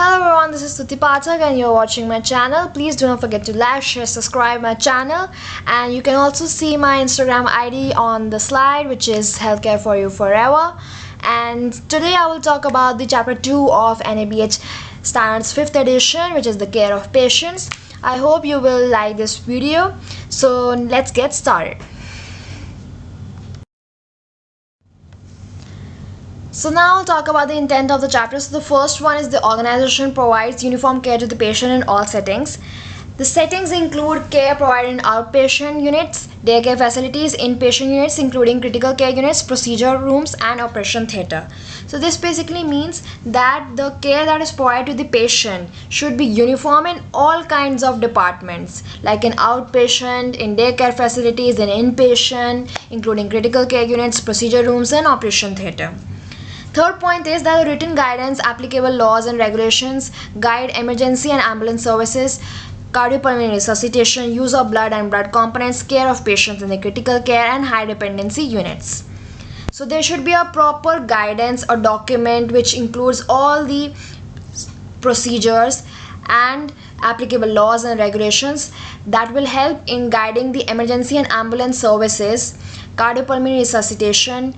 Hello everyone, this is Stuti Pathak and you're watching my channel. Please do not forget to like, share, subscribe my channel, and you can also see my Instagram ID on the slide, which is Healthcare for You Forever. And today I will talk about the chapter 2 of NABH Standards 5th edition, which is the care of patients. I hope you will like this video. So let's get started. So now I'll talk about the intent of the chapter. So the first one is the organization provides uniform care to the patient in all settings. The settings include care provided in outpatient units, daycare facilities, inpatient units including critical care units, procedure rooms and operation theatre. So this basically means that the care that is provided to the patient should be uniform in all kinds of departments, like in outpatient, in daycare facilities, in inpatient, including critical care units, procedure rooms and operation theatre. Third point is that the written guidance, applicable laws and regulations guide emergency and ambulance services, cardiopulmonary resuscitation, use of blood and blood components, care of patients in the critical care and high dependency units. So there should be a proper guidance or document which includes all the procedures and applicable laws and regulations that will help in guiding the emergency and ambulance services, cardiopulmonary resuscitation,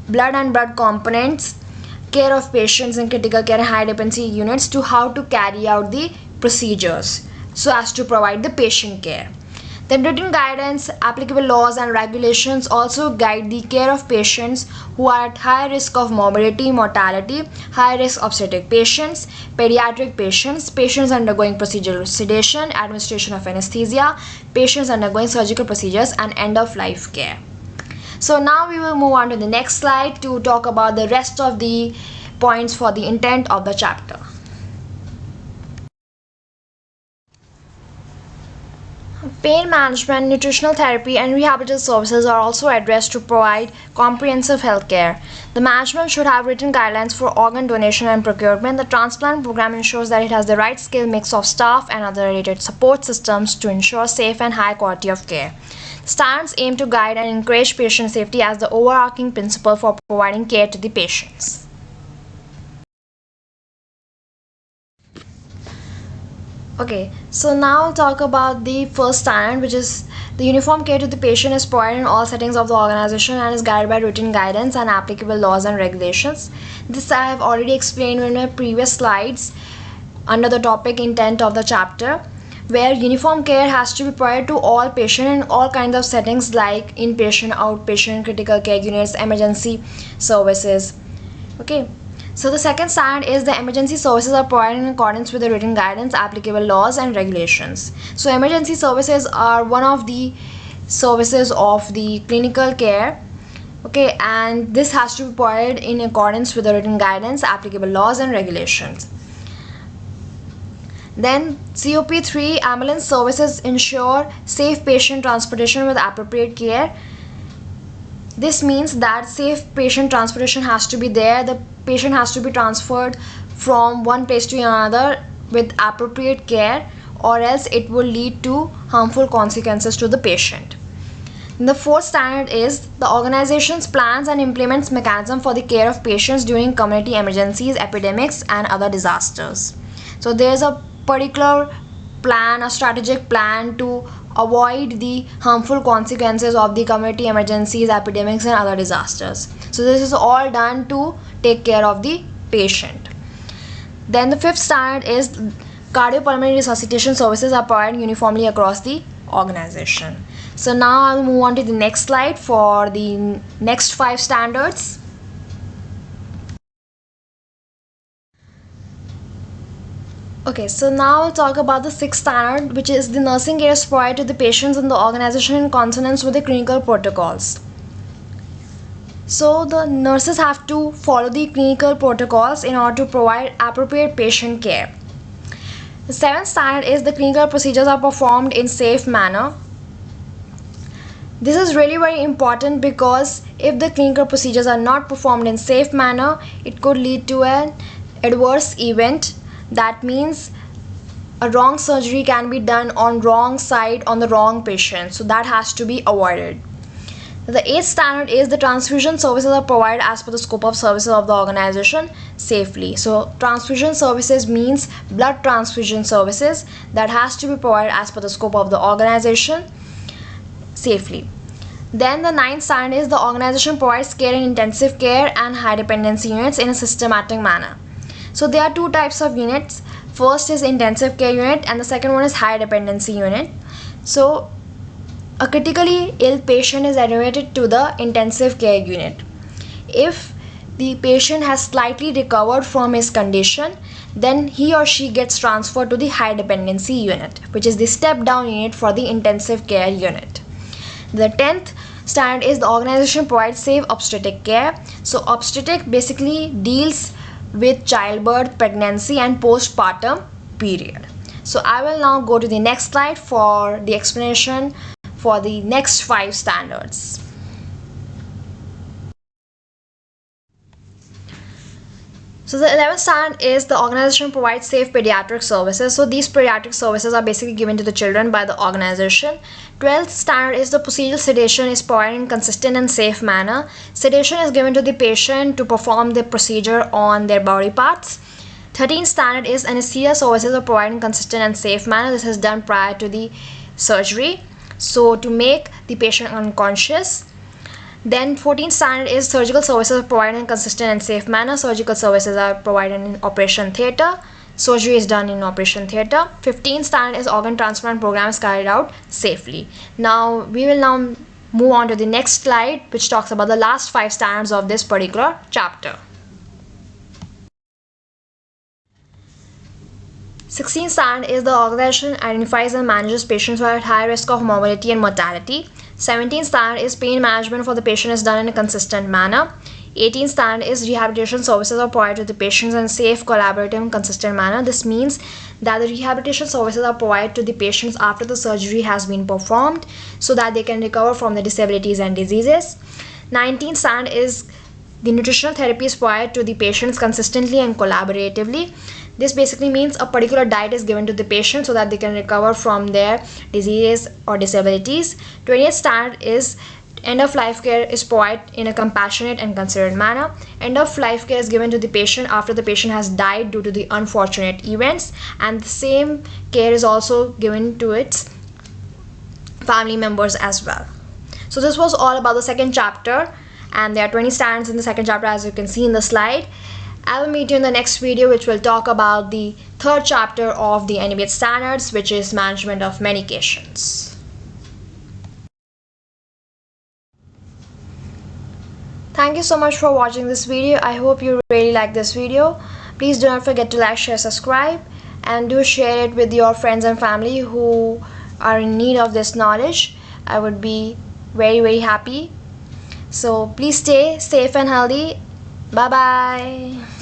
blood and blood components, care of patients in critical care and high dependency units to how to carry out the procedures so as to provide the patient care. Then written guidance, applicable laws and regulations also guide the care of patients who are at high risk of morbidity, mortality, high risk obstetric patients, pediatric patients, patients undergoing procedural sedation, administration of anesthesia, patients undergoing surgical procedures and end-of-life care. So now we will move on to the next slide to talk about the rest of the points for the intent of the chapter. Pain management, nutritional therapy and rehabilitative services are also addressed to provide comprehensive health care. The management should have written guidelines for organ donation and procurement. The transplant program ensures that it has the right skill mix of staff and other related support systems to ensure safe and high quality of care. Standards aim to guide and encourage patient safety as the overarching principle for providing care to the patients. Okay, so now I'll talk about the first standard, which is the uniform care to the patient is provided in all settings of the organization and is guided by written guidance and applicable laws and regulations. This I have already explained in my previous slides under the topic intent of the chapter, where uniform care has to be provided to all patients in all kinds of settings like inpatient, outpatient, critical care units, emergency services. Okay. So the second standard is the emergency services are provided in accordance with the written guidance, applicable laws and regulations. So emergency services are one of the services of the clinical care. Okay, and this has to be provided in accordance with the written guidance, applicable laws and regulations. Then COP3, ambulance services ensure safe patient transportation with appropriate care. This means that safe patient transportation has to be there. The patient has to be transferred from one place to another with appropriate care, or else it will lead to harmful consequences to the patient. And the fourth standard is the organization's plans and implements mechanism for the care of patients during community emergencies, epidemics and other disasters. So there is a particular plan, a strategic plan to avoid the harmful consequences of the community emergencies, epidemics and other disasters. So this is all done to take care of the patient. Then the fifth standard is cardiopulmonary resuscitation services are provided uniformly across the organization. So now I'll move on to the next slide for the next 5 standards. Okay, so now I'll talk about the 6th standard, which is the nursing care is provided to the patients in the organization in consonance with the clinical protocols. So the nurses have to follow the clinical protocols in order to provide appropriate patient care. The 7th standard is the clinical procedures are performed in safe manner. This is really very important because if the clinical procedures are not performed in safe manner, it could lead to an adverse event. That means a wrong surgery can be done on wrong side on the wrong patient. So that has to be avoided. The eighth standard is the transfusion services are provided as per the scope of services of the organization safely. So transfusion services means blood transfusion services that has to be provided as per the scope of the organization safely. Then the ninth standard is the organization provides care in intensive care and high dependency units in a systematic manner. So there are two types of units. First is intensive care unit and the second one is high dependency unit. So a critically ill patient is admitted to the intensive care unit. If the patient has slightly recovered from his condition, then he or she gets transferred to the high dependency unit, which is the step down unit for the intensive care unit. The 10th standard is the organization provides safe obstetric care. So obstetric basically deals with childbirth, pregnancy and postpartum period. So I will now go to the next slide for the explanation for the next 5 standards. So the 11th standard is the organization provides safe pediatric services. So these pediatric services are basically given to the children by the organization. 12th standard is the procedural sedation is provided in consistent and safe manner. Sedation is given to the patient to perform the procedure on their body parts. 13th standard is anesthesia services are provided in consistent and safe manner. This is done prior to the surgery, so to make the patient unconscious. Then 14th standard is surgical services are provided in consistent and safe manner. Surgical services are provided in operation theatre. Surgery is done in operation theatre. 15th standard is organ transplant program is carried out safely. Now we will now move on to the next slide, which talks about the last 5 standards of this particular chapter. 16th standard is the organization identifies and manages patients who are at high risk of morbidity and mortality. 17th standard is pain management for the patient is done in a consistent manner. 18th standard is rehabilitation services are provided to the patients in safe, collaborative and consistent manner. This means that the rehabilitation services are provided to the patients after the surgery has been performed so that they can recover from the disabilities and diseases. 19th standard is the nutritional therapy is provided to the patients consistently and collaboratively. This basically means a particular diet is given to the patient so that they can recover from their diseases or disabilities. 20th standard is end of life care is provided in a compassionate and considerate manner. End of life care is given to the patient after the patient has died due to the unfortunate events, and the same care is also given to its family members as well. So this was all about the second chapter, and there are 20 standards in the second chapter as you can see in the slide. I will meet you in the next video, which will talk about the third chapter of the NABH standards, which is management of medications. Thank you so much for watching this video. I hope you really like this video. Please do not forget to like, share, subscribe, and do share it with your friends and family who are in need of this knowledge. I would be very happy. So please stay safe and healthy. Bye bye.